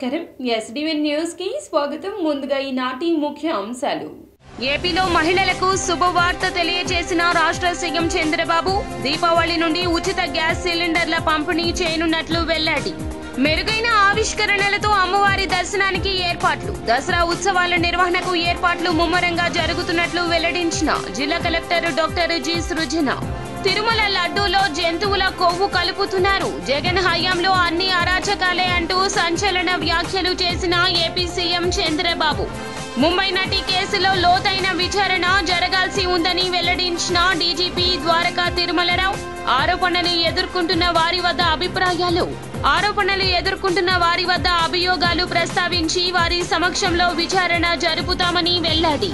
నమస్కారం SDN news కి స్వాగతం ముందుగా ఈనాటి ముఖ్య అంశాలు ఏపీలో మహిళలకు శుభవార్త తెలియజేసిన రాష్ట్ర సీఎం చంద్రబాబు దీపావళి నుండి ఉచిత గ్యాస్ సిలిండర్ల పంపిణీ చేయనున్నట్లు వెల్లడి మెరుగైన ఆవిష్కరణలతో అమ్మవారి దర్శనానికి ఏర్పాట్లు దసరా ఉత్సవాల నిర్వహణకు ఏర్పాట్లు ముమ్మరంగా జరుగుతున్నట్లు వెల్లడించిన జిల్లా కలెక్టర్ డాక్టర్ జి సృజన తిరుమల లడ్డూలో జంతువుల కొవ్వు కలుపుతున్నారు జగన్ హయాంలో అన్ని అరాచకాలే అంటూ సంచలన వ్యాఖ్యలు చేసిన ఏపీ సీఎం చంద్రబాబు ముంబై నటి కేసులో లోతైన విచారణ జరగాల్సి ఉందని వెల్లడించిన డీజీపీ ద్వారకా తిరుమలరావు ఆరోపణలు ఎదుర్కొంటున్న వారి వద్ద అభియోగాలు ప్రస్తావించి వారి సమక్షంలో విచారణ జరుపుతామని వెల్లడి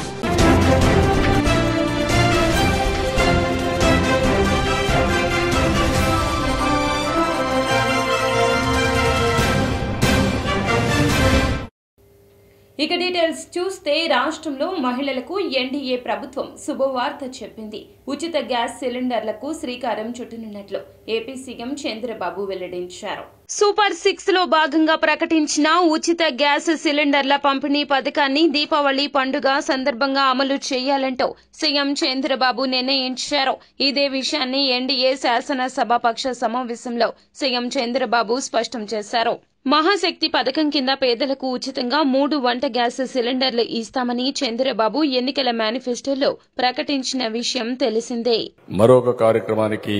ఇక డీటెయిల్స్ చూస్తే రాష్ట్రంలో మహిళలకు ఎన్డీఏ ప్రభుత్వం శుభవార్త చెప్పింది ఉచిత గ్యాస్ సిలిండర్లకు శ్రీకారం చుట్టనున్నట్లు ఏపీ సీఎం చంద్రబాబు వెల్లడించారు సూపర్ 6 లో భాగంగా ప్రకటించిన ఉచిత గ్యాస్ సిలిండర్ల పంపిణీ పథకాన్ని దీపావళి పండుగ సందర్భంగా అమలు చేయాలంటూ సీఎం చంద్రబాబు నిర్ణయించారు ఇదే విషయాన్ని ఎన్డీఏ శాసనసభాపక్ష సమావేశంలో సీఎం చంద్రబాబు స్పష్టం చేశారు మహాశక్తి పథకం కింద పేదలకు ఉచితంగా 3 వంట గ్యాస్ సిలిండర్లు ఇస్తామని చంద్రబాబు ఎన్నికల మేనిఫెస్టోలో ప్రకటించిన విషయం తెలిసిందే మరొక కార్యక్రమానికి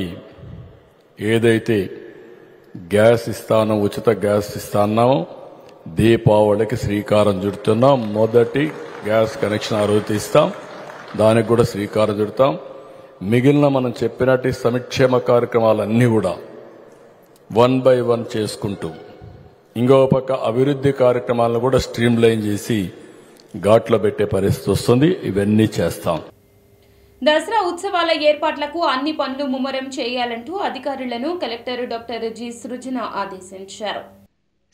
ఏదైతే గ్యాస్ ఇస్తానో ఉచిత గ్యాస్ ఇస్తానో దీపావళికి శ్రీకారం చుడుతున్నాం మొదటి గ్యాస్ కనెక్షన్ ఆ రోజు ఇస్తాం దానికి కూడా శ్రీకారం చుడతాం మిగిలిన మనం చెప్పినట్టు సంక్షేమ కార్యక్రమాలన్నీ కూడా 1 by 1 చేసుకుంటూ ఇంకో పక్క అభివృద్ధి కార్యక్రమాలను కూడా స్ట్రీమ్ లైన్ చేసి ఘాట్లో పెట్టే పరిస్థితి వస్తుంది ఇవన్నీ చేస్తాం దసరా ఉత్సవాల ఏర్పాట్లకు అన్ని పనులు ముమ్మరం చేయాలంటూ అధికారులను కలెక్టర్ డాక్టర్ జి సృజన ఆదేశించారు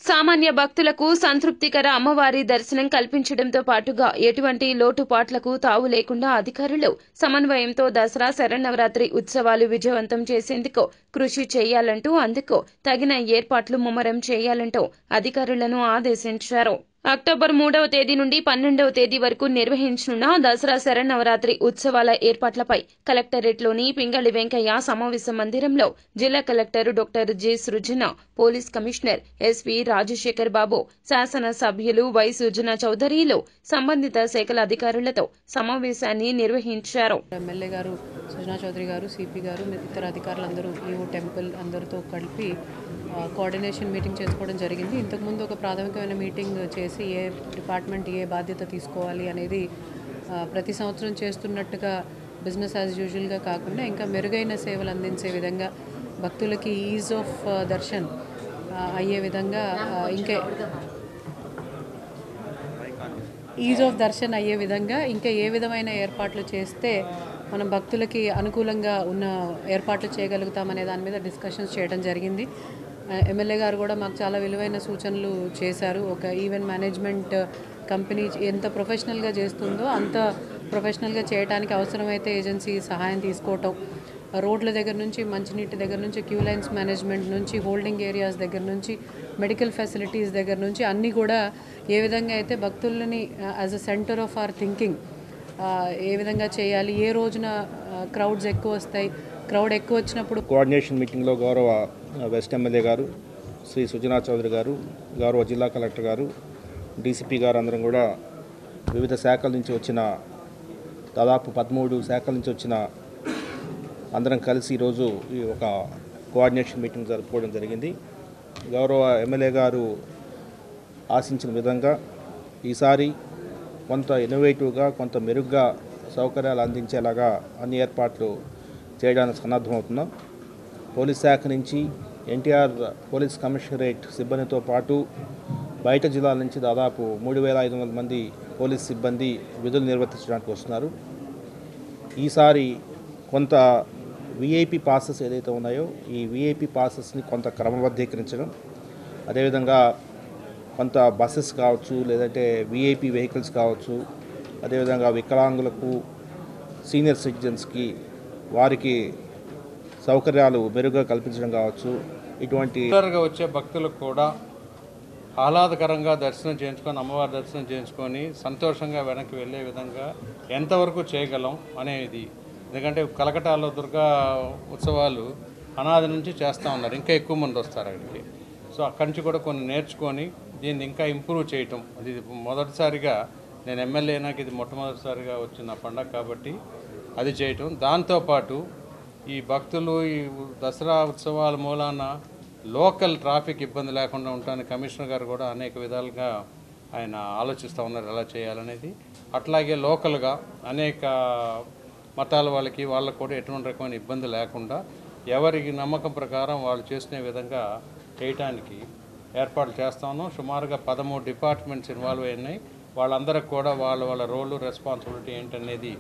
సామాన్య భక్తులకు సంతృప్తికర అమ్మవారి దర్శనం కల్పించడంతో పాటుగా ఎటువంటి లోటుపాట్లకు తావు లేకుండా అధికారులు సమన్వయంతో దసరా శరన్నవరాత్రి ఉత్సవాలు విజయవంతం చేసేందుకు కృషి చేయాలంటూ అందుకు తగిన ఏర్పాట్లు ముమ్మరం చేయాలంటూ అధికారులను ఆదేశించారు అక్టోబర్ 3వ తేదీ నుండి 12వ తేదీ వరకు నిర్వహించనున్న దసరా శరన్నవరాత్రి ఉత్సవాల ఏర్పాట్లపై కలెక్టరేట్లోని పింగళి వెంకయ్య సమావేశ మందిరంలో జిల్లా కలెక్టర్ డాక్టర్ జి సృజన పోలీస్ కమిషనర్ ఎస్వి రాజశేఖర్ బాబు శాసన సభ్యులు వై సుజన చౌదరిలు సంబంధిత శాఖల అధికారులతో సమావేశాన్ని నిర్వహించారు ఎమ్మెల్యే గారు సుజనా చౌదరి గారు సిపి గారు ఇతర అధికారులందరూ ఈవో టెంపుల్ అందరితో కలిపి కోఆర్డినేషన్ మీటింగ్ చేసుకోవడం జరిగింది ఇంతకుముందు ఒక ప్రాథమికమైన మీటింగ్ చేసి ఏ డిపార్ట్మెంట్ ఏ బాధ్యత తీసుకోవాలి అనేది ప్రతి సంవత్సరం చేస్తున్నట్టుగా బిజినెస్ యాజ్ యూజువల్గా కాకుండా ఇంకా మెరుగైన సేవలు అందించే విధంగా భక్తులకి ఈజ్ ఆఫ్ దర్శన్ అయ్యే విధంగా ఇంకా ఏ విధమైన ఏర్పాట్లు చేస్తే మనం భక్తులకి అనుకూలంగా ఉన్న ఏర్పాట్లు చేయగలుగుతామనే దాని మీద డిస్కషన్స్ చేయడం జరిగింది ఎమ్మెల్యే గారు కూడా మాకు చాలా విలువైన సూచనలు చేశారు ఒక ఈవెంట్ మేనేజ్మెంట్ కంపెనీ ఎంత ప్రొఫెషనల్గా చేస్తుందో అంత ప్రొఫెషనల్గా చేయడానికి అవసరమైతే ఏజెన్సీ సహాయం తీసుకోవటం రోడ్ల దగ్గర నుంచి మంచినీటి దగ్గర నుంచి క్యూ లైన్స్ మేనేజ్మెంట్ నుంచి హోల్డింగ్ ఏరియాస్ దగ్గర నుంచి మెడికల్ ఫెసిలిటీస్ దగ్గర నుంచి అన్నీ కూడా ఏ విధంగా అయితే భక్తులని as a centre of our thinking ఏ విధంగా చేయాలి ఏ రోజున క్రౌడ్స్ ఎక్కువ వస్తాయి క్రౌడ్ ఎక్కువ వచ్చినప్పుడు కోఆర్డినేషన్ మీటింగ్లో గౌరవ వెస్ట్ ఎమ్మెల్యే గారు శ్రీ సుజనా చౌదరి గారు గౌరవ జిల్లా కలెక్టర్ గారు డీసీపీ గారు అందరం కూడా వివిధ శాఖల నుంచి వచ్చిన దాదాపు 13 శాఖల నుంచి వచ్చిన అందరం కలిసి ఈరోజు ఈ ఒక కోఆర్డినేషన్ మీటింగ్ జరుపుకోవడం జరిగింది గౌరవ ఎమ్మెల్యే గారు ఆశించిన విధంగా ఈసారి కొంత ఇన్నోవేటివ్గా కొంత మెరుగ్గా సౌకర్యాలు అందించేలాగా అన్ని ఏర్పాట్లు చేయడానికి సన్నద్ధమవుతున్నాం పోలీస్ శాఖ నుంచి ఎన్టీఆర్ పోలీస్ కమిషనరేట్ సిబ్బందితో పాటు బయట జిల్లాల నుంచి దాదాపు 3,500 మంది పోలీస్ సిబ్బంది విధులు నిర్వర్తించడానికి వస్తున్నారు ఈసారి కొంత విఐపి పాసెస్ ఏదైతే ఉన్నాయో ఈ విఐపి పాసెస్ని కొంత క్రమబద్ధీకరించడం అదేవిధంగా కొంత బస్సెస్ కావచ్చు లేదంటే విఐపి వెహికల్స్ కావచ్చు అదేవిధంగా వికలాంగులకు సీనియర్ సిటిజన్స్కి వారికి సౌకర్యాలు మెరుగ్గా కల్పించడం కావచ్చు ఇటువంటి వచ్చే భక్తులకు కూడా ఆహ్లాదకరంగా దర్శనం చేయించుకొని అమ్మవారి దర్శనం చేయించుకొని సంతోషంగా వెనక్కి వెళ్ళే విధంగా ఎంతవరకు చేయగలం అనేది. ఎందుకంటే కలకటాలో దుర్గా ఉత్సవాలు అనాది నుంచి చేస్తూ ఉన్నారు, ఇంకా ఎక్కువ మంది వస్తారు అక్కడికి. సో అక్కడి నుంచి కూడా కొన్ని నేర్చుకొని దీన్ని ఇంకా ఇంప్రూవ్ చేయటం. అది మొదటిసారిగా నేను ఎమ్మెల్యే నాకు ఇది మొట్టమొదటిసారిగా వచ్చిన పండగ కాబట్టి అది చేయటం. దాంతోపాటు ఈ భక్తులు ఈ దసరా ఉత్సవాల మూలాన లోకల్ ట్రాఫిక్ ఇబ్బంది లేకుండా ఉండటానికి కమిషనర్ గారు కూడా అనేక విధాలుగా ఆయన ఆలోచిస్తూ ఉన్నారు ఎలా చేయాలనేది. అట్లాగే లోకల్గా అనేక మతాల వాళ్ళకి కూడా ఎటువంటి రకమైన ఇబ్బంది లేకుండా ఎవరికి నమ్మకం ప్రకారం వాళ్ళు చేసుకునే విధంగా చేయటానికి ఏర్పాట్లు చేస్తా ఉన్నాం. సుమారుగా 13 డిపార్ట్మెంట్స్ ఇన్వాల్వ్ అయినాయి. వాళ్ళందరికీ కూడా వాళ్ళ రోలు రెస్పాన్సిబిలిటీ ఏంటనేది.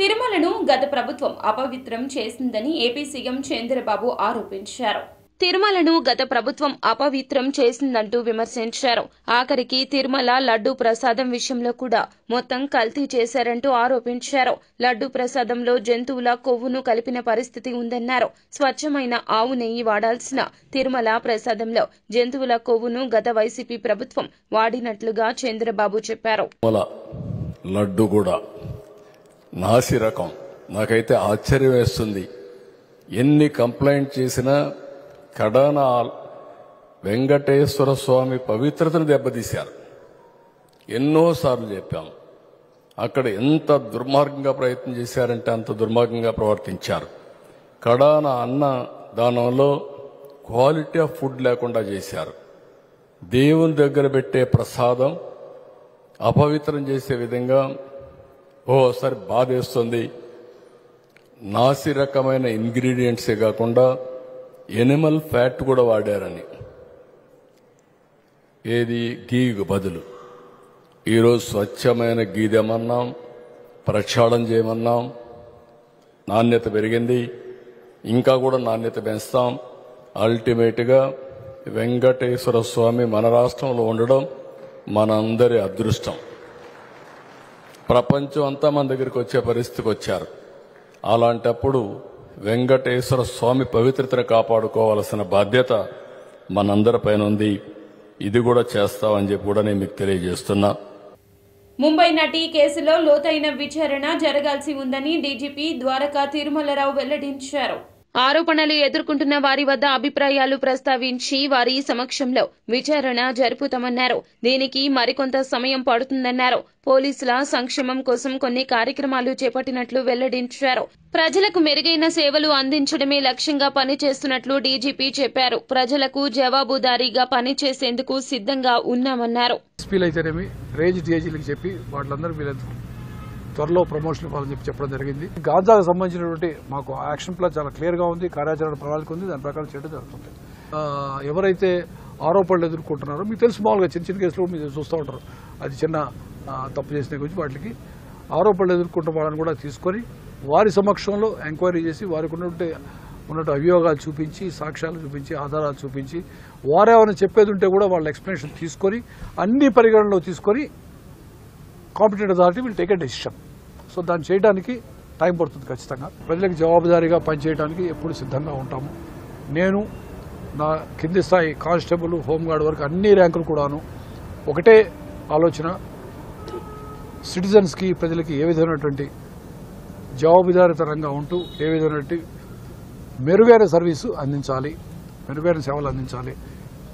తిరుమలను గత ప్రభుత్వం అపవిత్రం చేసిందని ఏపీ సీఎం చంద్రబాబు ఆరోపించారు. తిరుమలను గత ప్రభుత్వం అపవిత్రం చేసిందంటూ విమర్శించారు. ఆఖరికి తిరుమల లడ్డూ ప్రసాదం విషయంలో కూడా మొత్తం కల్తీ చేశారంటూ ఆరోపించారు. లడ్డూ ప్రసాదంలో జంతువుల కొవ్వును కలిపిన పరిస్థితి ఉందన్నారు. స్వచ్ఛమైన ఆవు నెయ్యి వాడాల్సిన తిరుమల ప్రసాదంలో జంతువుల కొవ్వును గత వైసీపీ ప్రభుత్వం వాడినట్లుగా చంద్రబాబు చెప్పారు. లడ్డు కూడా నాసి రకం. నాకైతే ఆశ్చర్యం వేస్తుంది. ఎన్ని కంప్లైంట్ చేసినా కడాన వెంకటేశ్వర స్వామి పవిత్రతను దెబ్బతీశారు. ఎన్నోసార్లు చెప్పాం. అక్కడ ఎంత దుర్మార్గంగా ప్రయత్నం చేశారంటే అంత దుర్మార్గంగా ప్రవర్తించారు. కడాన అన్న దానంలో క్వాలిటీ ఆఫ్ ఫుడ్ లేకుండా చేశారు. దేవుని దగ్గర పెట్టే ప్రసాదం అపవిత్రం చేసే విధంగా ఓసారి బాధేస్తుంది. నాసి రకమైన ఇంగ్రీడియంట్సే కాకుండా ఎనిమల్ ఫ్యాట్ కూడా వాడారని. ఏది గీకు బదులు ఈరోజు స్వచ్ఛమైన గీ తెమన్నాం, ప్రక్షాళన చేయమన్నాం. నాణ్యత పెరిగింది, ఇంకా కూడా నాణ్యత పెంచుతాం. అల్టిమేట్గా వెంకటేశ్వర స్వామి మన రాష్ట్రంలో ఉండడం మనందరి అదృష్టం. ప్రపంచం అంతా మన దగ్గరికి వచ్చే పరిస్థితికి వచ్చారు. అలాంటప్పుడు వెంకటేశ్వర స్వామి పవిత్రతను కాపాడుకోవాల్సిన బాధ్యత మనందరిపైన ఉంది. ఇది కూడా చేస్తామని చెప్పి కూడా నేను మీకు తెలియజేస్తున్నా. ముంబై నటి కేసులో లోతైన విచారణ జరగాల్సి ఉందని డీజీపీ ద్వారకా తిరుమలరావు వెల్లడించారు. ఆరోపణలు ఎదుర్కొంటున్న వారి వద్ద అభిప్రాయాలు ప్రస్తావించి వారి సమక్షంలో విచారణ జరుపుతామన్నారు. దీనికి మరికొంత సమయం పడుతుందన్నారు. పోలీసుల సంక్షేమం కోసం కొన్ని కార్యక్రమాలు చేపట్టినట్లు వెల్లడించారు. ప్రజలకు మెరుగైన సేవలు అందించడమే లక్ష్యంగా పనిచేస్తున్నట్లు డీజీపీ చెప్పారు. ప్రజలకు జవాబుదారీగా పనిచేసేందుకు సిద్ధంగా ఉన్నామన్నారు. త్వరలో ప్రమోషన్ ఇవ్వాలని చెప్పడం జరిగింది. గాంజాకు సంబంధించినటువంటి మాకు యాక్షన్ ప్లాన్ చాలా క్లియర్గా ఉంది, కార్యాచరణ ప్రణాళిక ఉంది, దాని ప్రకారం చేయడం జరుగుతుంది. ఎవరైతే ఆరోపణలు ఎదుర్కొంటున్నారో మీకు తెలుసు, మామూలుగా చిన్న చిన్న కేసులు మీరు చూస్తూ ఉంటారు. అది చిన్న తప్పు చేసిన గురించి వాటికి ఆరోపణలు ఎదుర్కొంటున్న వాళ్ళని కూడా తీసుకొని వారి సమక్షంలో ఎంక్వైరీ చేసి వారికి ఉన్నట్టు అభియోగాలు చూపించి, సాక్ష్యాలు చూపించి, ఆధారాలు చూపించి, వారేమైనా చెప్పేది ఉంటే కూడా వాళ్ళ ఎక్స్ప్లెనేషన్ తీసుకొని అన్ని పరిగణనలో తీసుకొని competent authority will take a decision. So దాన్ని చేయడానికి టైం పడుతుంది. ఖచ్చితంగా ప్రజలకు జవాబుదారీగా పనిచేయడానికి ఎప్పుడు సిద్ధంగా ఉంటాము. నేను నా కింది స్థాయి కానిస్టేబుల్, హోంగార్డ్ వరకు అన్ని ర్యాంకులు కూడాను ఒకటే ఆలోచన, సిటిజన్స్కి ప్రజలకి ఏ విధమైనటువంటి జవాబుదారీతరంగా ఉంటూ ఏ విధమైనటువంటి మెరుగైన సర్వీసు అందించాలి, మెరుగైన సేవలు అందించాలి,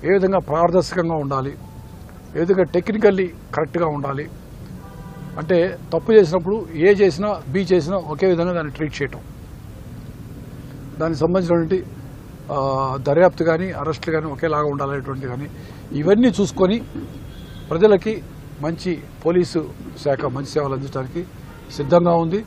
ఏ విధంగా పారదర్శకంగా ఉండాలి, ఏ విధంగా టెక్నికల్లీ కరెక్ట్గా ఉండాలి. అంటే తప్పు చేసినప్పుడు ఏ చేసినా బి చేసినా ఒకే విధంగా దాన్ని ట్రీట్ చేయటం, దానికి సంబంధించినటువంటి దర్యాప్తు కానీ అరెస్టులు కానీ ఒకేలాగా ఉండాలనేటువంటి కానీ ఇవన్నీ చూసుకొని ప్రజలకి మంచి పోలీసు శాఖ మంచి సేవలు అందించడానికి సిద్ధంగా ఉంది.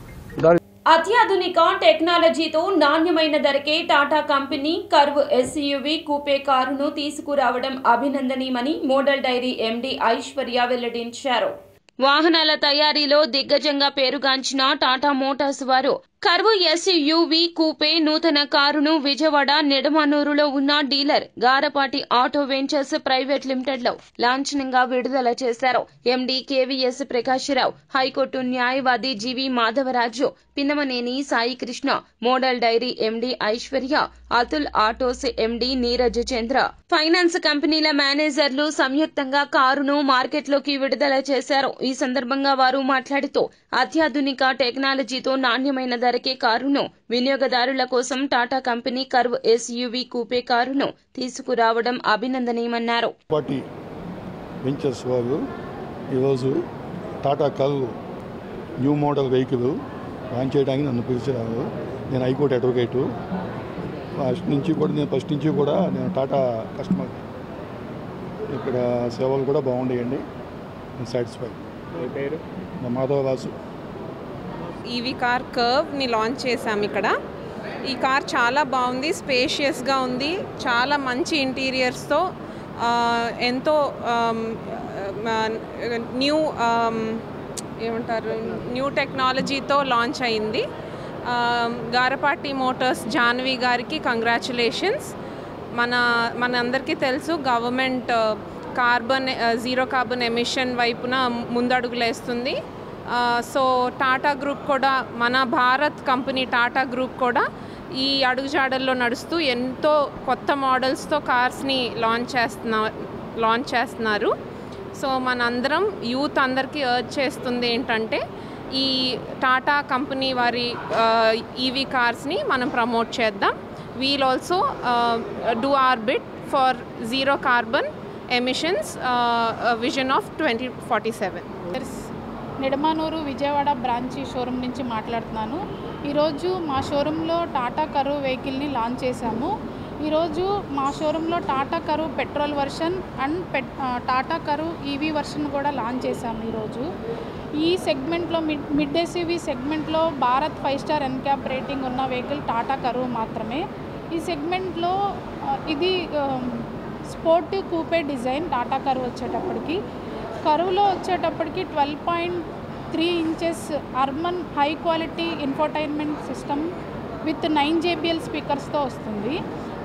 అత్యాధునిక టెక్నాలజీతో నాణ్యమైన ధరకే టాటా కంపెనీ కర్వ్ ఎస్యూవీ కూపే కారును తీసుకురావడం అభినందనీయమని మోడల్ డైరీ ఎండీ ఐశ్వర్య వెల్లడించారు. వాహనాల తయారీలో దిగ్గజంగా పేరుగాంచిన టాటా మోటార్స్ వారు కర్వ్ ఎస్యూవీ కూపే నూతన కారును విజయవాడ నిడమనూరులో ఉన్న dealer Garapati auto ventures private limited లో లాంఛనంగా విడుదల చేశారు. ఎండీ కేవీఎస్ ప్రకాశ్రావు, హైకోర్టు న్యాయవాది GV Madhavaraju, Pinnamaneni Sai Krishna, model dairy MD Aishwarya, Atul autos MD Neeraj చంద్ర, ఫైనాన్స్ కంపెనీల మేనేజర్లు సంయుక్తంగా కారును మార్కెట్లోకి విడుదల చేశారు. ఈ సందర్భంగా వారు మాట్లాడుతూ అత్యాధునిక టెక్నాలజీతో నాణ్యమైన ధరకే కారును వినియోగదారుల కోసం టాటా కంపెనీ కర్వ్ ఎస్యూవీ కూపే కారును తీసుకురావడం అభినందనీయమన్నారు. వెంచర్స్ వాళ్ళు ఈరోజు Tata curve new model vehicle launch చేయడానికి నన్ను పిలిచారు. నేను హైకోర్టు అడ్వకేటు. ఫస్ట్ నుంచి కూడా నేను టాటా కస్టమర్. ఇక్కడ సేవలు కూడా బాగుండేయండి. నేను సాటిస్ఫై. పేరు మా మాధవరాజు. ఈవీ కార్ కర్వ్ని లాంచ్ చేశాము ఇక్కడ. ఈ కార్ చాలా బాగుంది, స్పేషియస్గా ఉంది, చాలా మంచి ఇంటీరియర్స్తో, ఎంతో న్యూ టెక్నాలజీతో లాంచ్ అయింది. గారపాటి మోటార్స్ జాన్వి గారికి కంగ్రాచులేషన్స్. మనందరికీ తెలుసు గవర్నమెంట్ జీరో కార్బన్ ఎమిషన్ వైపున ముందడుగులేస్తుంది. సో టాటా గ్రూప్ కూడా, మన భారత్ కంపెనీ టాటా గ్రూప్ కూడా ఈ అడుగుజాడల్లో నడుస్తూ ఎంతో కొత్త మోడల్స్తో కార్స్ని లాంచ్ చేస్తున్నారు. సో మనందరం యూత్ అందరికీ అర్జ్ చేస్తుంది ఏంటంటే ఈ టాటా కంపెనీ వారి ఈవీ కార్స్ని మనం ప్రమోట్ చేద్దాం. We'll also do or bit for zero carbon emissions vision of 2047. Nidamanuru Vijayawada branch showroom నుంచి మాట్లాడుతున్నాను. ఈరోజు మా షోరూంలో టాటా కర్వ్ వెహికల్ని లాంచ్ చేశాము. ఈరోజు మా షోరూంలో Tata curve petrol version and Tata curve EV version కూడా లాంచ్ చేశాము. ఈరోజు ఈ సెగ్మెంట్లో మిడ్ ఎస్యూవీ సెగ్మెంట్లో భారత్ 5 స్టార్ ఎన్క్యాప్ రేటింగ్ ఉన్న వెహికల్ టాటా కర్వ్ మాత్రమే. ఈ సెగ్మెంట్లో ఇది స్పోర్టివ్ కూపే డిజైన్ టాటా కర్వ్ వచ్చేటప్పటికి. కర్వ్లో వచ్చేటప్పటికి 12.3 inches urban high quality infotainment system with 9 JBL స్పీకర్స్తో వస్తుంది.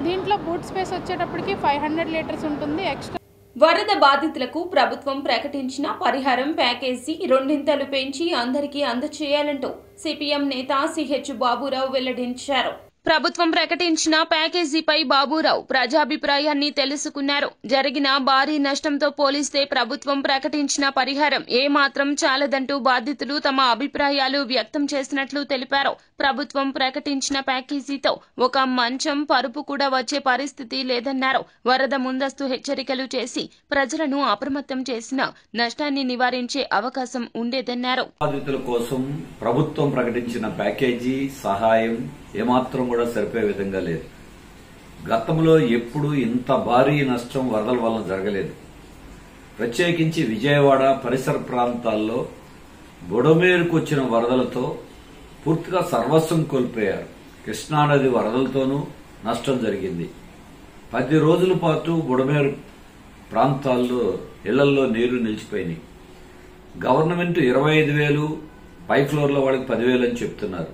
దీంట్లో బూట్ స్పేస్ వచ్చేటప్పటికి 500 లీటర్స్ ఉంటుంది. ఎక్స్ట్రా వరద బాధితులకు ప్రభుత్వం ప్రకటించిన పరిహారం ప్యాకేజీ 2 పెంచి అందరికీ అందజేయాలంటూ సిపిఎం నేత సిహెచ్ బాబురావు వెల్లడించారు. ప్రభుత్వం ప్రకటించిన ప్యాకేజీపై బాబురావు ప్రజాభిప్రాయాన్ని తెలుసుకున్నారు. జరిగిన భారీ నష్టంతో పోలిస్తే ప్రభుత్వం ప్రకటించిన పరిహారం ఏమాత్రం చాలదంటూ బాధితులు తమ అభిప్రాయాలు వ్యక్తం చేసినట్లు తెలిపారు. ప్రభుత్వం ప్రకటించిన ప్యాకేజీతో ఒక మంచం పరుపు కూడా వచ్చే పరిస్థితి లేదన్నారు. వరద ముందస్తు హెచ్చరికలు చేసి ప్రజలను అప్రమత్తం చేసిన నష్టాన్ని నివారించే అవకాశం ఉండేదన్నారు. బాధితుల కోసం ప్రభుత్వం ప్రకటించిన ప్యాకేజీ సహాయం ఏమాత్రం కూడా సరిపోయే విధంగా లేదు. గతంలో ఎప్పుడు ఇంత భారీ నష్టం వరదల వల్ల జరగలేదు. ప్రత్యేకించి విజయవాడ పరిసర ప్రాంతాల్లో బుడమేరుకు వచ్చిన వరదలతో పూర్తిగా సర్వస్వం కోల్పోయారు. కృష్ణానది వరదలతోనూ నష్టం జరిగింది. 10 రోజుల పాటు బుడమేరు ప్రాంతాల్లో ఇళ్లల్లో నీరు నిలిచిపోయినాయి. గవర్నమెంట్ 25,000, పై ఫ్లోర్ల వాళ్ళకి 10,000 అని చెప్తున్నారు.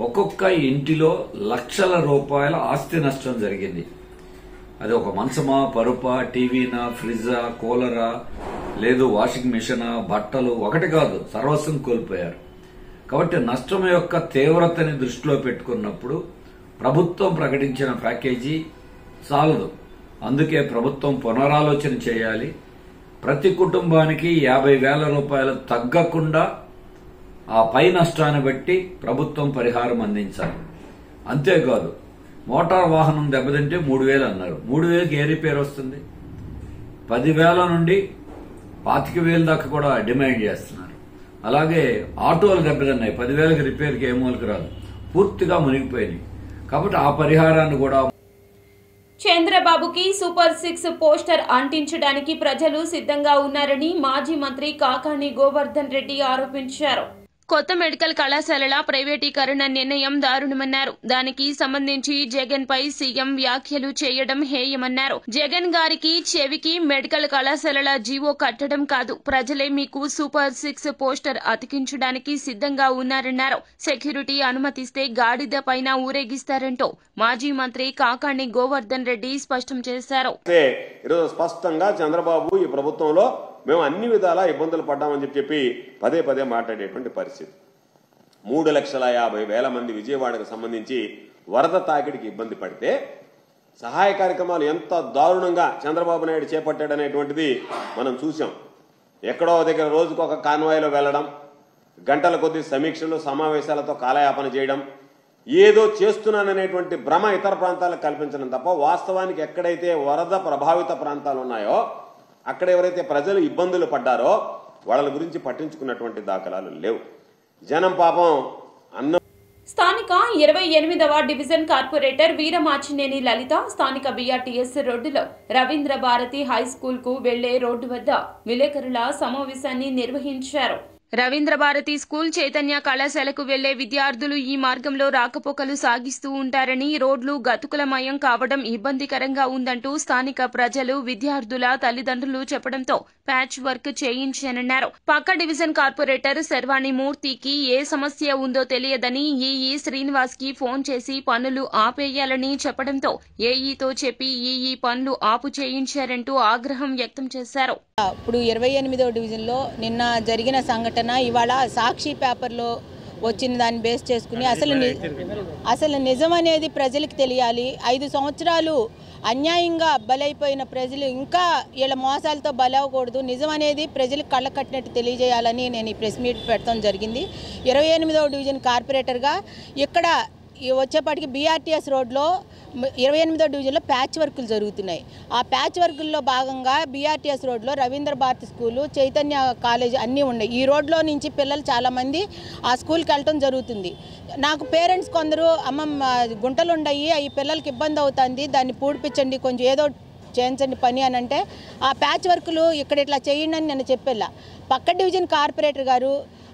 ఒక్కొక్క ఇంటిలో లక్షల రూపాయల ఆస్తి నష్టం జరిగింది. అది ఒక మంచమా, పరుపా, టీవీనా, ఫ్రిడ్జా, కూలరా, లేదు వాషింగ్ మిషనా, బట్టలు, ఒకటి కాదు, సర్వస్వం కోల్పోయారు. కాబట్టి నష్టం యొక్క తీవ్రతని దృష్టిలో పెట్టుకున్నప్పుడు ప్రభుత్వం ప్రకటించిన ప్యాకేజీ చాలదు. అందుకే ప్రభుత్వం పునరాలోచన చేయాలి. ప్రతి కుటుంబానికి 50,000 రూపాయలు తగ్గకుండా ఆ పై నష్టాన్ని బట్టి ప్రభుత్వం పరిహారం అందించాలి. అంతేకాదు, మోటార్ వాహనం దెబ్బతింటే 3,000 అన్నారు. 3,000కి ఏ రిపేర్ వస్తుంది? 10,000 నుండి 25,000 దాకా కూడా డిమాండ్ చేస్తున్నారు. అలాగే ఆటోలు దెబ్బతిన్నాయి. 10,000కి రిపేర్కి ఏ మూలకి రాదు, పూర్తిగా మునిగిపోయినాయి. కాబట్టి ఆ పరిహారాన్ని కూడా చంద్రబాబుకి సూపర్ 6 పోస్టర్ అంటించడానికి ప్రజలు సిద్ధంగా ఉన్నారని మాజీ మంత్రి కాకాణి గోవర్ధన్ రెడ్డి ఆరోపించారు. కొత్త మెడికల్ కళాశాలల ప్రైవేటీకరణ నిర్ణయం దారుణమన్నారు. దానికి సంబంధించి జగన్ పై సీఎం వ్యాఖ్యలు చేయడం హేయమన్నారు. జగన్ గారికి చెవికి మెడికల్ కళాశాలల జీవో కట్టడం కాదు, ప్రజలే మీకు సూపర్ 6 పోస్టర్ అతికించడానికి సిద్ధంగా ఉన్నారన్నారు. సెక్యూరిటీ అనుమతిస్తే గాడిద పైన ఊరేగిస్తారంటూ మాజీ మంత్రి కాకాణి గోవర్ధన్ రెడ్డి స్పష్టం చేశారు. ఈరోజు స్పష్టంగా చంద్రబాబు ఈ ప్రభుత్వంలో మేము అన్ని విధాలా ఇబ్బందులు పడ్డామని చెప్పి పదే పదే మాట్లాడేటువంటి పరిస్థితి. 3,50,000 మంది విజయవాడకు సంబంధించి వరద తాకిడికి ఇబ్బంది పడితే సహాయ కార్యక్రమాలు ఎంత దారుణంగా చంద్రబాబు నాయుడు చేపట్టాడనేటువంటిది మనం చూసాం. ఎక్కడో దగ్గర రోజుకు ఒక కాన్వాయ్లో వెళ్లడం, గంటల కొద్ది సమీక్షలు సమావేశాలతో కాలయాపన చేయడం, ఏదో చేస్తున్నాననేటువంటి భ్రమ ఇతర ప్రాంతాలకు కల్పించడం తప్ప వాస్తవానికి ఎక్కడైతే వరద ప్రభావిత ప్రాంతాలు ఉన్నాయో అక్కడ ఎవరైతే ప్రజలు ఇబ్బందులు పడ్డారో వాళ్ళ గురించి పట్టించుకున్నటువంటి దాఖలాలు లేవు. జనం పాపం స్థానిక 28వ డివిజన్ కార్పొరేటర్ వీరమాచినేని లలిత స్థానిక బీఆర్టీఎస్ రోడ్డులో రవీంద్ర భారతి హైస్కూల్ కు వెళ్లే రోడ్డు వద్ద విలేకరుల సమావేశాన్ని నిర్వహించారు. రవీంద్ర భారతి స్కూల్ చైతన్య కళాశాలకు వెళ్లే విద్యార్థులు ఈ మార్గంలో రాకపోకలు సాగిస్తూ ఉంటారని, రోడ్లు గతుకులమయం కావడం ఇబ్బందికరంగా ఉందంటూ స్థానిక ప్రజలు, విద్యార్థుల తల్లిదండ్రులు చెప్పడంతో ప్యాచ్ వర్క్ చేయించానన్నారు. పక్క డివిజన్ కార్పొరేటర్ శర్వాణి మూర్తికి ఏ సమస్య ఉందో తెలియదని ఈఈ శ్రీనివాస్ కి ఫోన్ చేసి పనులు ఆపేయాలని చెప్పడంతో ఏఈతో చెప్పి ఈఈ పనులు ఆపు చేయించారంటూ ఆగ్రహం వ్యక్తం చేశారు. ఇప్పుడు 28వ డివిజన్లో నిన్న జరిగిన సంఘటన ఇవాళ సాక్షి పేపర్లో వచ్చిన దాన్ని బేస్ చేసుకుని అసలు నిజం అనేది ప్రజలకు తెలియాలి. 5 సంవత్సరాలు అన్యాయంగా బలైపోయిన ప్రజలు ఇంకా వీళ్ళ మోసాలతో బలవకూడదు. నిజం అనేది ప్రజలకు కళ్ళ కట్టినట్టు తెలియజేయాలని నేను ఈ ప్రెస్ మీట్ పెట్టడం జరిగింది. 28వ డివిజన్ కార్పొరేటర్గా ఇక్కడ వచ్చేపాటికి బీఆర్టీఎస్ రోడ్లో 28వ డివిజన్లో ప్యాచ్ వర్కులు జరుగుతున్నాయి. ఆ ప్యాచ్ వర్కుల్లో భాగంగా బీఆర్టీఎస్ రోడ్లో రవీంద్ర భారతి స్కూలు, చైతన్య కాలేజ్ అన్నీ ఉన్నాయి. ఈ రోడ్లో నుంచి పిల్లలు చాలామంది ఆ స్కూల్కి వెళ్ళటం జరుగుతుంది. నాకు పేరెంట్స్ కొందరు అమ్మమ్మ గుంటలు ఉన్నాయి, ఈ పిల్లలకి ఇబ్బంది అవుతుంది, దాన్ని పూడిపించండి, కొంచెం ఏదో చేయించండి పని అని అంటే ఆ ప్యాచ్ వర్కులు ఇక్కడ ఇట్లా చేయండి అని నేను చెప్పేలా. పక్క డివిజన్ కార్పొరేటర్ గారు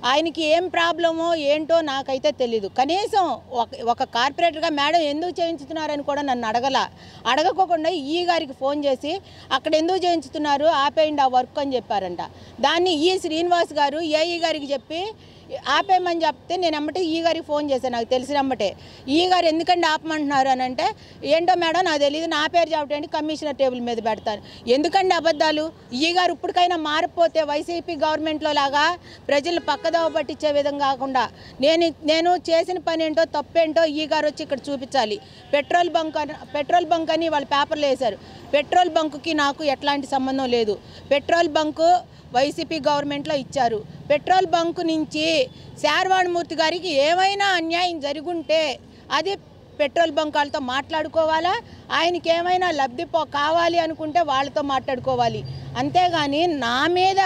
ఆయనకి ఏం ప్రాబ్లమో ఏంటో నాకైతే తెలీదు. కనీసం ఒక కార్పొరేటర్గా మేడం ఎందుకు చేయించుతున్నారని కూడా నన్ను అడగకోకుండా ఈ గారికి ఫోన్ చేసి అక్కడ ఎందుకు చేయించుతున్నారు, ఆపేయండి ఆ వర్క్ అని చెప్పారంట. దాన్ని ఈ శ్రీనివాస్ గారు ఏఈ గారికి చెప్పి ఆపేయమని చెప్తే నేను అమ్మటే ఈ గారికి ఫోన్ చేశాను. నాకు తెలిసినమ్మటే ఈ గారు ఎందుకంటే ఆపమంటున్నారు అని అంటే, ఏంటో మేడం నాకు తెలియదు, నా పేరు చెప్పండి, కమిషనర్ టేబుల్ మీద పెడతాను. ఎందుకంటే అబద్ధాలు? ఈ గారు ఇప్పటికైనా మారిపోతే వైసీపీ గవర్నమెంట్లో లాగా ప్రజలు పక్కదోవ పట్టించే విధంగా కాకుండా నేను చేసిన పని ఏంటో తప్పేంటో ఈ గారు వచ్చి ఇక్కడ చూపించాలి. పెట్రోల్ బంక్ అని వాళ్ళ పేపర్లు వేశారు. పెట్రోల్ బంకుకి నాకు ఎట్లాంటి సంబంధం లేదు. పెట్రోల్ బంకు వైసీపీ గవర్నమెంట్లో ఇచ్చారు. పెట్రోల్ బంకు నుంచి శర్వాణి మూర్తి గారికి ఏమైనా అన్యాయం జరుగుంటే అది పెట్రోల్ బంక్ వాళ్ళతో మాట్లాడుకోవాలా, ఆయనకి ఏమైనా లబ్ధి కావాలి అనుకుంటే వాళ్ళతో మాట్లాడుకోవాలి. అంతేగాని నా మీద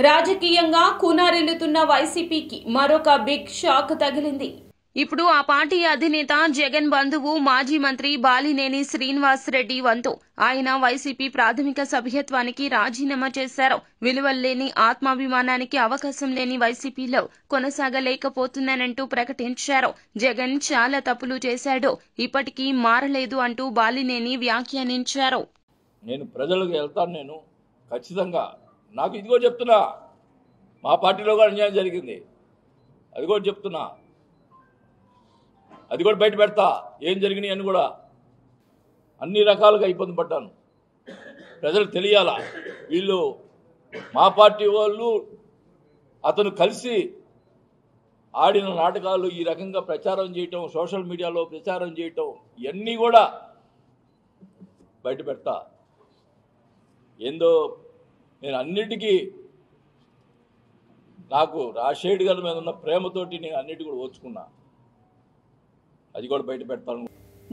రాజకీయంగా కూనారిల్లుతున్న వైసీపీకి మరొక బిగ్ షాక్ తగిలింది. ఇప్పుడు ఆ పార్టీ అధినేత జగన్ బంధువు మాజీ మంత్రి బాలినేని శ్రీనివాస్ రెడ్డి వంతు. ఆయన వైసీపీ ప్రాథమిక సభ్యత్వానికి రాజీనామా చేశారు. విలువల్లేని ఆత్మాభిమానానికి అవకాశం లేని వైసీపీలో కొనసాగలేకపోతున్నానంటూ ప్రకటించారు. జగన్ చాలా తప్పులు చేశాడు, ఇప్పటికీ మారలేదు అంటూ బాలినేని వ్యాఖ్యానించారు. నేను ప్రజలకు వెళ్తాను, నేను ఖచ్చితంగా నాకు ఇదిగో చెప్తున్నా, మా పార్టీలో కూడా అన్యాయం జరిగింది, అది కూడా చెప్తున్నా, అది కూడా బయట పెడతా, ఏం జరిగినాయి అని కూడా అన్ని రకాలుగా ఇబ్బంది పడ్డాను. ప్రజలు తెలియాలా, వీళ్ళు మా పార్టీ వాళ్ళు అతను కలిసి ఆడిన నాటకాలు, ఈ రకంగా ప్రచారం చేయటం, సోషల్ మీడియాలో ప్రచారం చేయటం, ఇవన్నీ కూడా బయట పెడతా. ఏందో నేను అన్నిటికీ నాకు రాజశేఖర్ గారి మీద ఉన్న ప్రేమతోటి నేను అన్నిటి కూడా ఓర్చుకున్నా, అది కూడా బయట పెడతాను.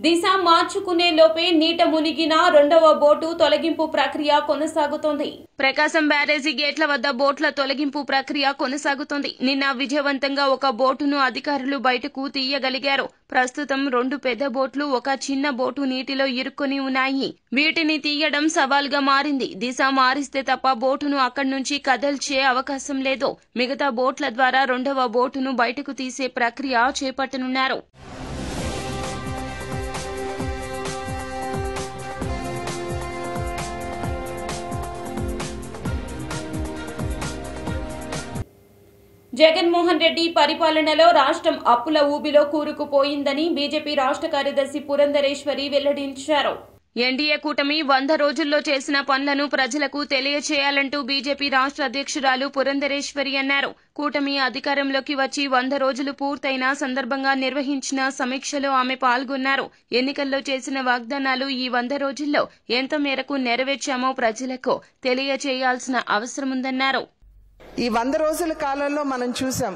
దిశ మార్చుకునే లోపే నీట మునిగిన రెండవ బోటు తొలగింపు ప్రక్రియ కొనసాగుతోంది. ప్రకాశం బ్యారేజీ గేట్ల వద్ద బోట్ల తొలగింపు ప్రక్రియ కొనసాగుతోంది. నిన్న విజయవంతంగా ఒక బోటును అధికారులు బయటకు తీయగలిగారు. ప్రస్తుతం 2 పెద్ద బోట్లు, ఒక చిన్న బోటు నీటిలో ఇరుక్కొని ఉన్నాయి. వీటిని తీయడం సవాల్గా మారింది. దిశ మారిస్తే తప్ప బోటును అక్కడి నుంచి కదల్చే అవకాశం లేదు. మిగతా బోట్ల ద్వారా రెండవ బోటును బయటకు తీసే ప్రక్రియ చేపట్టనున్నారు. జగన్మోహన్ రెడ్డి పరిపాలనలో రాష్ట్రం అప్పుల ఊబిలో కూరుకుపోయిందని బీజేపీ రాష్ట్ర కార్యదర్శి పురంధరేశ్వరి వెల్లడించారు. ఎన్డీఏ కూటమి 100 రోజుల్లో చేసిన పనులను ప్రజలకు తెలియచేయాలంటూ బీజేపీ రాష్ట్ర అధ్యక్షురాలు పురంధరేశ్వరి అన్నారు. కూటమి అధికారంలోకి వచ్చి 100 రోజులు పూర్తయిన సందర్భంగా నిర్వహించిన సమీక్షలో ఆమె పాల్గొన్నారు. ఎన్నికల్లో చేసిన వాగ్దానాలు ఈ 100 రోజుల్లో ఎంత మేరకు నెరవేర్చామో ప్రజలకు తెలియచేయాల్సిన అవసరముందన్నారు. ఈ 100 రోజుల కాలంలో మనం చూసాం,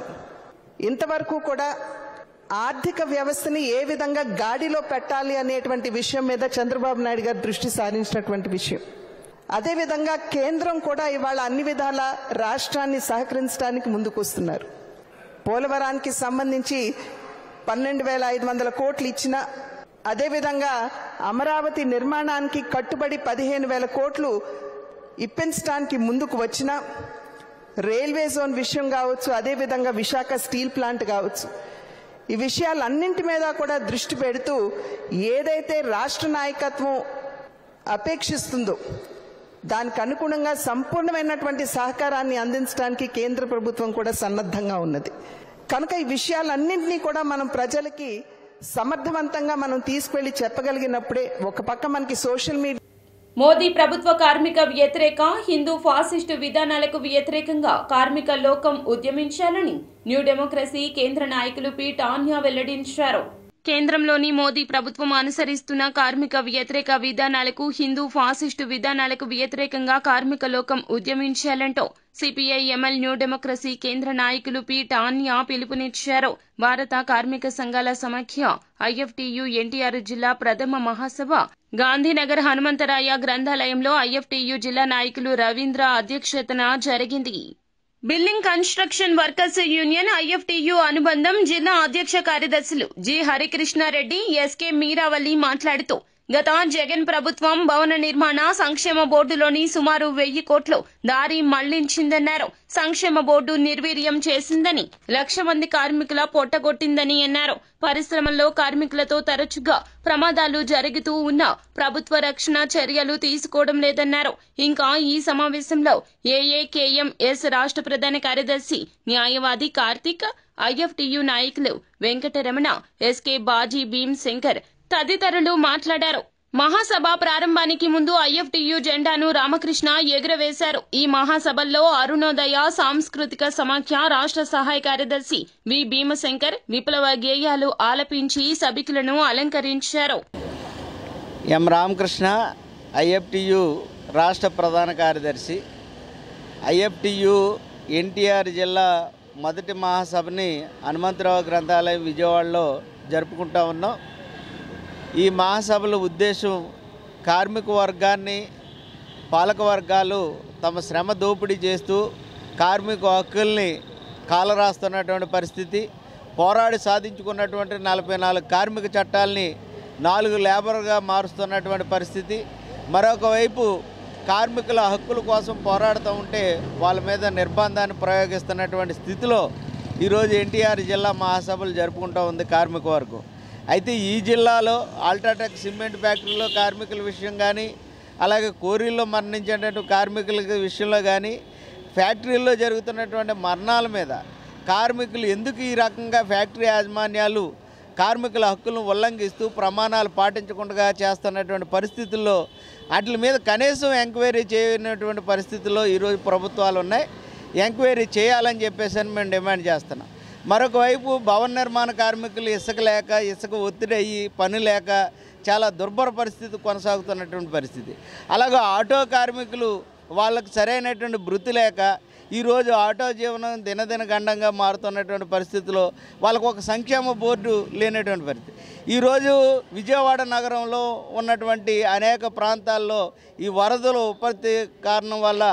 ఇంతవరకు కూడా ఆర్థిక వ్యవస్థని ఏ విధంగా గాడిలో పెట్టాలి అనేటువంటి విషయం మీద చంద్రబాబు నాయుడు గారు దృష్టి సారించినటువంటి విషయం. అదేవిధంగా కేంద్రం కూడా ఇవాళ అన్ని విధాల రాష్ట్రాన్ని సహకరించడానికి ముందుకు వస్తున్నారు. పోలవరానికి సంబంధించి 12,500 కోట్లు ఇచ్చిన, అదేవిధంగా అమరావతి నిర్మాణానికి కట్టుబడి 15,000 కోట్లు ఇప్పించడానికి ముందుకు వచ్చిన, రైల్వే జోన్ విషయం కావచ్చు, అదేవిధంగా విశాఖ స్టీల్ ప్లాంట్ కావచ్చు, ఈ విషయాలన్నింటి మీద కూడా దృష్టి పెడుతూ ఏదైతే రాష్ట్ర నాయకత్వం అపేక్షిస్తుందో దానికి అనుగుణంగా సంపూర్ణమైనటువంటి సహకారాన్ని అందించడానికి కేంద్ర ప్రభుత్వం కూడా సన్నద్ధంగా ఉన్నది. కనుక ఈ విషయాలన్నింటినీ కూడా మనం ప్రజలకి సమర్థవంతంగా మనం తీసుకెళ్లి చెప్పగలిగినప్పుడే ఒక పక్క మనకి సోషల్ మీడియా మోదీ ప్రభుత్వ కార్మిక వ్యతిరేక, హిందూ ఫాసిస్టు విధానాలకు వ్యతిరేకంగా కార్మిక లోకం ఉద్యమించాలని న్యూ డెమోక్రసీ కేంద్ర నాయకులు పి టాన్యా వెల్లడించారు. కేంద్రంలోని మోదీ ప్రభుత్వం అనుసరిస్తున్న కార్మిక వ్యతిరేక విధానాలకు, హిందూ ఫాసిస్టు విధానాలకు వ్యతిరేకంగా కార్మిక లోకం ఉద్యమించాలంటూ సిపిఐ-ఎంఎల్ న్యూ డెమోక్రసీ కేంద్ర నాయకులు పి టాన్యా పిలుపునిచ్చారు. భారత కార్మిక సంఘాల సమాఖ్య ఐఎఫ్టియు ఎన్టీఆర్ జిల్లా ప్రథమ మహాసభ గాంధీనగర్ హనుమంతరాయ గ్రంథాలయంలో ఐఎఫ్టియు జిల్లా నాయకులు రవీంద్ర అధ్యక్షతన జరిగింది. Building construction workers union IFTU అనుబంధం జిల్లా అధ్యక్ష కార్యదర్శులు జి హరికృష్ణారెడ్డి, ఎస్కే మీరావల్లి మాట్లాడుతూ గత జగన్ ప్రభుత్వం భవన నిర్మాణ సంక్షేమ బోర్డులోని సుమారు 1000 కోట్లు దారి మళ్లించిందన్నారు. సంక్షేమ బోర్డు నిర్వీర్యం చేసిందని, 1,00,000 మంది కార్మికుల పొట్టగొట్టిందని అన్నారు. పరిశ్రమల్లో కార్మికులతో తరచుగా ప్రమాదాలు జరుగుతూ ఉన్నా ప్రభుత్వ రక్షణ చర్యలు తీసుకోవడం లేదన్నారు. ఇంకా ఈ సమావేశంలో ఏఏకేఎంఎస్ రాష్ట్ర ప్రధాన కార్యదర్శి న్యాయవాది కార్తిక్, ఐఎఫ్టియు నాయకులు వెంకటరమణ, ఎస్కే బాజీ, భీమ్ శంకర్ తదితరులు మాట్లాడారు. మహాసభ ప్రారంభానికి ముందు ఐఎఫ్టియు జెండాను రామకృష్ణ ఎగురవేశారు. ఈ మహాసభల్లో అరుణోదయ సాంస్కృతిక సమాఖ్య రాష్ట్ర సహాయ కార్యదర్శి వి భీమశంకర్ విప్లవ గేయాలు ఆలపించి సభికులను అలంకరించారు. ఎం రామకృష్ణ, ఐఎఫ్టియు రాష్ట్ర ప్రధాన కార్యదర్శి. ఐఎఫ్టియు ఎన్టీఆర్ జిల్లా మొదటి మహాసభని హనుమంతరావు గ్రంథాలయం విజయవాడలో జరుపుకుంటా ఉన్నాం. ఈ మహాసభల ఉద్దేశం కార్మిక వర్గాన్ని పాలక వర్గాలు తమ శ్రమ దోపిడీ చేస్తూ కార్మిక హక్కుల్ని కాలరాస్తున్నటువంటి పరిస్థితి, పోరాడి సాధించుకున్నటువంటి 44 కార్మిక చట్టాలని 4 లేబర్గా మారుస్తున్నటువంటి పరిస్థితి. మరొక వైపు కార్మికుల హక్కుల కోసం పోరాడుతూ ఉంటే వాళ్ళ మీద నిర్బంధాన్ని ప్రయోగిస్తున్నటువంటి స్థితిలో ఈరోజు ఎన్టీఆర్ జిల్లా మహాసభలు జరుపుకుంటూ ఉంది కార్మిక వర్గం. అయితే ఈ జిల్లాలో అల్ట్రాటెక్ సిమెంట్ ఫ్యాక్టరీలో కార్మికుల విషయం కానీ, అలాగే కోరీల్లో మరణించేటటువంటి కార్మికుల విషయంలో కానీ, ఫ్యాక్టరీల్లో జరుగుతున్నటువంటి మరణాల మీద కార్మికులు ఎందుకు ఈ రకంగా ఫ్యాక్టరీ యాజమాన్యాలు కార్మికుల హక్కులను ఉల్లంఘిస్తూ ప్రమాణాలు పాటించకుండా చేస్తున్నటువంటి పరిస్థితుల్లో వాటి మీద కనీసం ఎంక్వైరీ చేయనటువంటి పరిస్థితుల్లో ఈరోజు ప్రభుత్వాలు ఉన్నాయి. ఎంక్వైరీ చేయాలని చెప్పేసి మేము డిమాండ్ చేస్తున్నాం. మరొక వైపు భవన నిర్మాణ కార్మికులు ఇసుక లేక, ఇసుక ఒత్తిడి అయ్యి, పని లేక చాలా దుర్భర పరిస్థితి కొనసాగుతున్నటువంటి పరిస్థితి. అలాగే ఆటో కార్మికులు వాళ్ళకు సరైనటువంటి వృత్తి లేక ఈరోజు ఆటో జీవనం దినదిన గండంగా మారుతున్నటువంటి పరిస్థితిలో వాళ్ళకు ఒక సంక్షేమ బోర్డు లేనటువంటి పరిస్థితి. ఈరోజు విజయవాడ నగరంలో ఉన్నటువంటి అనేక ప్రాంతాల్లో ఈ వరదలు ఉత్పత్తి కారణం వల్ల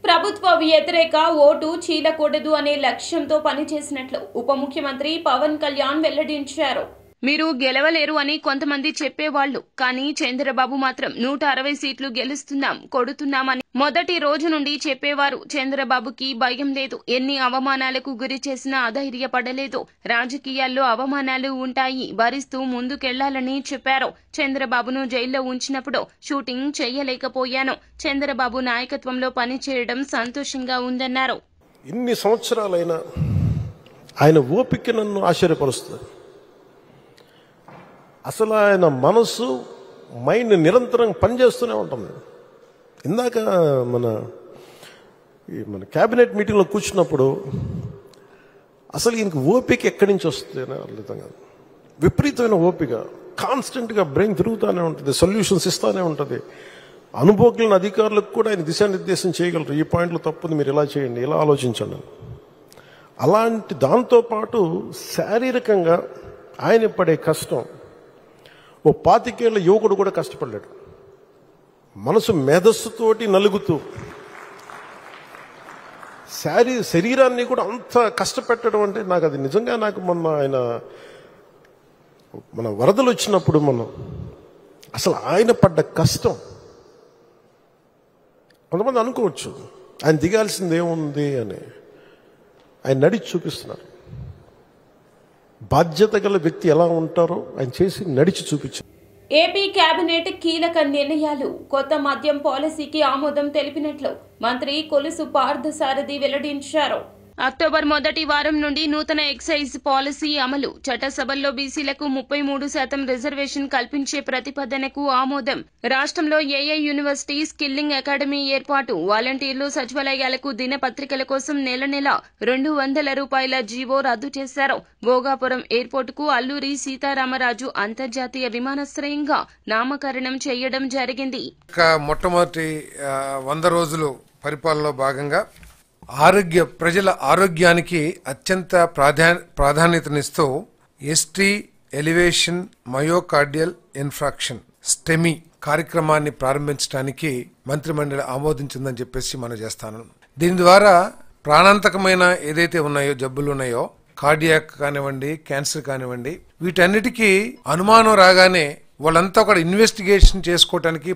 ప్రభుత్వ వ్యతిరేక ఓటు చీలకూడదు అనే లక్ష్యంతో పనిచేసినట్లు ఉప ముఖ్యమంత్రి పవన్ కళ్యాణ్ వెల్లడించారు. మీరు గెలవలేరు అని కొంతమంది చెప్పేవాళ్లు, కానీ చంద్రబాబు మాత్రం 160 సీట్లు గెలుస్తున్నాం, కొడుతున్నామని మొదటి రోజు నుండి చెప్పేవారు. చంద్రబాబుకి భయం లేదు, ఎన్ని అవమానాలకు గురి చేసినా అధైర్యపడలేదు. రాజకీయాల్లో అవమానాలు ఉంటాయి, భరిస్తూ ముందుకెళ్లాలని చెప్పారు. చంద్రబాబును జైల్లో ఉంచినప్పుడు షూటింగ్ చేయలేకపోయాను. చంద్రబాబు నాయకత్వంలో పనిచేయడం సంతోషంగా ఉందన్నారు. ఇన్ని సంవత్సరాలైనా ఆయన ఓపిక నన్ను ఆశ్చర్యపరుస్తుంది. అసలు ఆయన మనసు మైండ్ నిరంతరం పనిచేస్తూనే ఉంటుంది. ఇందాక మన క్యాబినెట్ మీటింగ్లో కూర్చున్నప్పుడు అసలు ఈయనకి ఓపిక ఎక్కడి నుంచి వస్తుంది అని అర్థం కాదు. విపరీతమైన ఓపిక, కాన్స్టెంట్గా బ్రెయిన్ తిరుగుతూనే ఉంటుంది, సొల్యూషన్స్ ఇస్తూనే ఉంటుంది. అనుభవజ్ఞులైన అధికారులకు కూడా ఆయన దిశానిర్దేశం చేయగలరు. ఈ పాయింట్లో తప్పుంది, మీరు ఇలా చేయండి, ఇలా ఆలోచించండి. అలాంటి దాంతోపాటు శారీరకంగా ఆయన పడే కష్టం ఓ 25 ఏళ్ల యువకుడు కూడా కష్టపడ్డాడు. మనసు మేధస్సుతోటి నలుగుతూ శరీరాన్ని కూడా అంత కష్టపెట్టడం అంటే నాకు అది నిజంగా మన వరదలు వచ్చినప్పుడు అసలు ఆయన పడ్డ కష్టం కొంతమంది అనుకోవచ్చు ఆయన దిగాల్సింది ఏముంది అని. ఆయన నడిచి చూపిస్తున్నారు. బాధ్యత గల వ్యక్తి ఎలా ఉంటారో ఆయన చేసి నడిచి చూపించారు. ఏపీ కేబినెట్ కీలక నిర్ణయాలు. కొత్త మద్యం పాలసీకి ఆమోదం తెలిపినట్లు మంత్రి కొలుసు పార్థసారథి వెల్లడించారు. అక్టోబర్ మొదటి వారం నుండి నూతన ఎక్సైజ్ పాలసీ అమలు. చట్టసభల్లో బీసీలకు 33% రిజర్వేషన్ కల్పించే ప్రతిపాదనకు ఆమోదం. రాష్ట్రంలో ఏఐ యూనివర్సిటీ స్కిల్లింగ్ అకాడమీ ఏర్పాటు. వాలంటీర్లు సచివాలయాలకు దినపత్రికల కోసం నెల 200 రూపాయల జీవో రద్దు చేశారు. భోగాపురం ఎయిర్పోర్టుకు అల్లూరి సీతారామరాజు అంతర్జాతీయ విమానాశ్రయంగా నామకరణం చేయడం జరిగింది. మొట్టమొదటి 100 రోజులు పరిపాలనలో భాగంగా ప్రజల ఆరోగ్యానికి అత్యంత ప్రాధాన్యతనిస్తూ ST elevation myocardial infarction STEMI కార్యక్రమాన్ని ప్రారంభించడానికి మంత్రిమండలి ఆమోదించిందని చెప్పేసి మనం చేస్తాను. దీని ద్వారా ప్రాణాంతకమైన ఏదైతే ఉన్నాయో జబ్బులు ఉన్నాయో, కార్డియాక్ కానివ్వండి, క్యాన్సర్ కానివ్వండి, వీటన్నిటికీ అనుమానం రాగానే వాళ్ళంతా కూడా ఇన్వెస్టిగేషన్ చేసుకోవటానికి,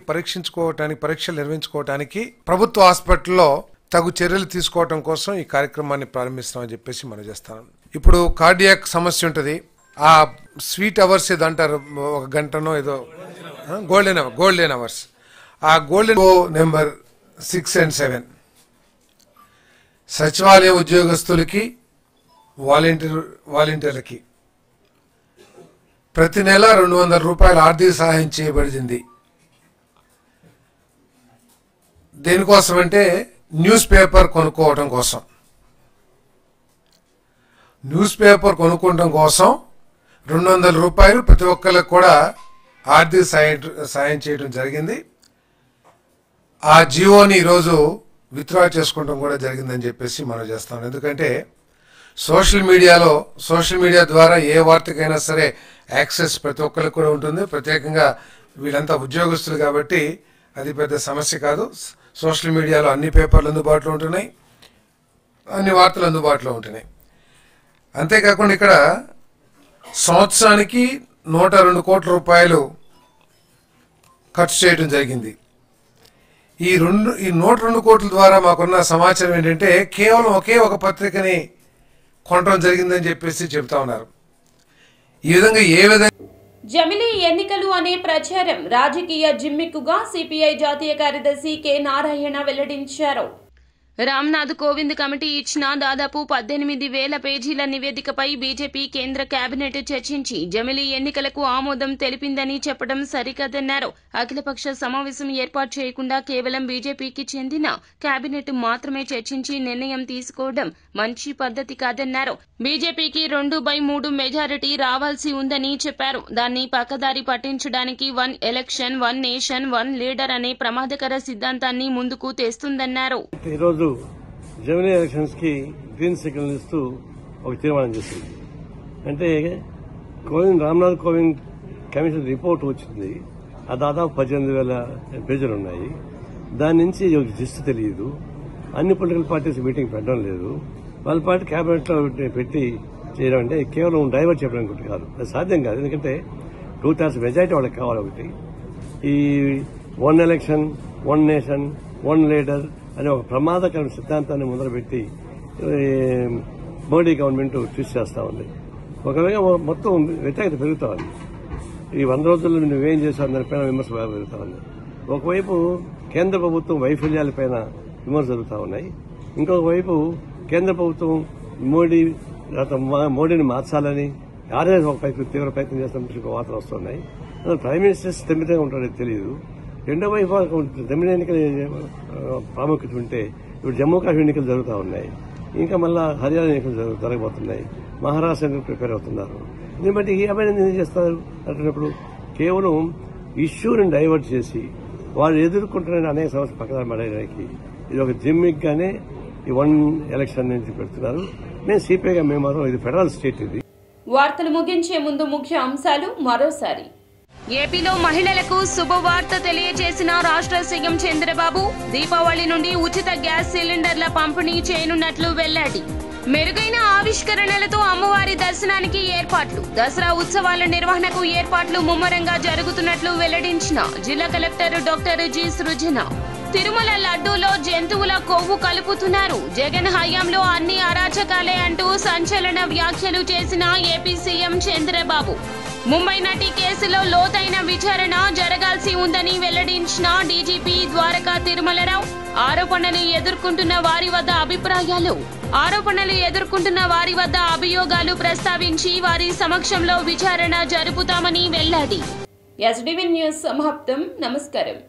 పరీక్షలు నిర్వహించుకోవటానికి ప్రభుత్వ హాస్పిటల్లో తగు చర్యలు తీసుకోవటం కోసం ఈ కార్యక్రమాన్ని ప్రారంభిస్తామని చెప్పేసి మనం చేస్తాను. ఇప్పుడు కార్డియాక్ సమస్య ఉంటుంది, ఆ స్వీట్ అవర్స్ ఏదో అంటారు, 1 గంటనో ఏదో గోల్డెన్ అవర్స్. ఆ గోల్డెన్ నెంబర్ 6 and 7 సచివాలయ ఉద్యోగస్తులకి, వాలంటీర్లకి ప్రతి నెల 200 రూపాయల ఆర్థిక సహాయం చేయబడింది. దేనికోసం అంటే న్యూస్ పేపర్ కొనుక్కోవడం కోసం. న్యూస్ పేపర్ కొనుక్కోవడం కోసం 200 రూపాయలు ప్రతి ఒక్కరికి కూడా ఆర్థిక సాయం చేయడం జరిగింది. ఆ జీవోని ఈరోజు విత్డ్రా చేసుకోవడం కూడా జరిగిందని చెప్పేసి మనం చేస్తాం. ఎందుకంటే సోషల్ మీడియా ద్వారా ఏ వార్తకైనా సరే యాక్సెస్ ప్రతి ఒక్కరికి కూడా ఉంటుంది. ప్రత్యేకంగా వీళ్ళంతా ఉద్యోగస్తులు కాబట్టి అది పెద్ద సమస్య కాదు. సోషల్ మీడియాలో అన్ని పేపర్లు అందుబాటులో ఉంటున్నాయి, అన్ని వార్తలు అందుబాటులో ఉంటున్నాయి. అంతేకాకుండా ఇక్కడ సంవత్సరానికి 102 కోట్ల రూపాయలు ఖర్చు చేయడం జరిగింది. ఈ 102 కోట్ల ద్వారా మాకున్న సమాచారం ఏంటంటే కేవలం ఒకే ఒక పత్రికని కొనడం జరిగిందని చెప్పేసి చెప్తా ఉన్నారు. ఈ విధంగా జమిలీ ఎన్నికలు అనే ప్రచారం రాజకీయ జిమ్మిక్కుగా సిపిఐ జాతీయ కార్యదర్శి కె నారాయణ వెల్లడించారు. రామ్నాథ్ కోవింద్ కమిటీ ఇచ్చిన దాదాపు 18,000 పేజీల నివేదికపై బీజేపీ కేంద్ర కేబినెట్ చర్చించి జమిలీ ఎన్నికలకు ఆమోదం తెలిపిందని చెప్పడం సరికాదన్నారు. అఖిలపక్ష సమావేశం ఏర్పాటు చేయకుండా కేవలం బీజేపీకి చెందిన కేబినెట్ మాత్రమే చర్చించి నిర్ణయం తీసుకోవడం మంచి పద్ధతి కాదన్నారు. బీజేపీకి 2/3 మెజారిటీ రావాల్సి ఉందని చెప్పారు. దాన్ని పక్కదారి పట్టించడానికి 1 ఎలక్షన్ 1 నేషన్ 1 లీడర్ అనే ప్రమాదకర సిద్ధాంతాన్ని ముందుకు తెస్తుందన్నారు. ఈరోజు జమినీ ఎలక్షన్స్కి గ్రీన్ సిగ్నల్ ఇస్తూ ఒక తీర్మానం చేసింది. అంటే రామ్నాథ్ కోవింద్ కమిషన్ రిపోర్ట్ వచ్చింది. ఆ దాదాపు 18,000 పేజీలు ఉన్నాయి. దాని నుంచి జిస్ట్ తెలియదు. అన్ని పొలిటికల్ పార్టీస్ మీటింగ్ పెట్టడం లేదు. వాళ్ళ పార్టీ క్యాబినెట్ లో పెట్టి చేయడం అంటే కేవలం డైవర్ట్ చెప్పడం కాదు, అది సాధ్యం కాదు. ఎందుకంటే 2/3 మెజారిటీ వాళ్ళకి కావాలి. ఒకటి ఈ 1 ఎలక్షన్ 1 నేషన్ 1 లీడర్ అనే ఒక ప్రమాదకరమైన సిద్ధాంతాన్ని ముందరపెట్టి మోడీ గవర్నమెంట్ ట్విస్ట్ చేస్తా ఉంది. ఒకవేళ మొత్తం వ్యతిరేకత పెరుగుతా ఉంది. ఈ 100 రోజుల్లో నువ్వేం చేశావు దానిపైన విమర్శ పెరుగుతా ఉంది. ఒకవైపు కేంద్ర ప్రభుత్వం వైఫల్యాలపైన విమర్శ జరుగుతూ ఉన్నాయి. ఇంకొక వైపు కేంద్ర ప్రభుత్వం మోడీని మార్చాలని ఆర్ఎస్ ఒక తీవ్ర ప్రయత్నం చేస్తున్న వార్తలు వస్తున్నాయి. ప్రైమ్ మినిస్టర్ స్థిమితంగా ఉంటాడో తెలియదు. రెండో వైపు జమినీ ఎన్నికల ప్రాముఖ్యత ఉంటే ఇప్పుడు జమ్మూ కాశ్మీర్ ఎన్నికలు జరుగుతూ ఉన్నాయి. ఇంకా మళ్ళా హర్యానా ఎన్నికలు జరగబోతున్నాయి. మహారాష్ట్ర ఎన్నికలు ప్రిపేర్ అవుతున్నారు. దీన్ని బట్టి ఈ అభివృద్ధి ఏం చేస్తారు అంటున్నప్పుడు కేవలం ఇష్యూని డైవర్ట్ చేసి వాళ్ళు ఎదుర్కొంటున్న అనేక సమస్యలు పక్కన పడేయడానికి ఇది ఒక జిమ్మిక్ గానే ఈ 1 ఎలక్షన్ నుంచి పెడుతున్నారు. మేము సిపిఐగా మేము ఇది ఫెడరల్ స్టేట్. ఇది వార్తలు ముగించే ముందు ముఖ్య అంశాలు మరోసారి. ఏపీలో మహిళలకు శుభవార్త తెలియజేసిన రాష్ట్ర సీఎం చంద్రబాబు దీపావళి నుండి ఉచిత గ్యాస్ సిలిండర్ల పంపిణీ చేయనున్నట్లు వెల్లడి. మెరుగైన ఆవిష్కరణలతో అమ్మవారి దర్శనానికి ఏర్పాట్లు, దసరా ఉత్సవాల నిర్వహణకు ఏర్పాట్లు ముమ్మరంగా జరుగుతున్నట్లు వెల్లడించిన జిల్లా కలెక్టర్ డాక్టర్ జి సృజన. తిరుమల లడ్డూలో జంతువుల కొవ్వు కలుపుతున్నారు, జగన్ హయాంలో అన్ని అరాచకాలే అంటూ సంచలన వ్యాఖ్యలు చేసిన ఏపీ సీఎం చంద్రబాబు. ముంబై నటి కేసులో లోతైన విచారణ జరగాల్సి ఉందని వెల్లడించిన డీజీపీ ద్వారకా తిరుమలరావు. ఆరోపణలు ఎదుర్కొంటున్న వారి వద్ద అభియోగాలు ప్రస్తావించి వారి సమక్షంలో విచారణ జరుపుతామని వెల్లడి. ఎస్డీవీ న్యూస్ సమాప్తం. నమస్కారం.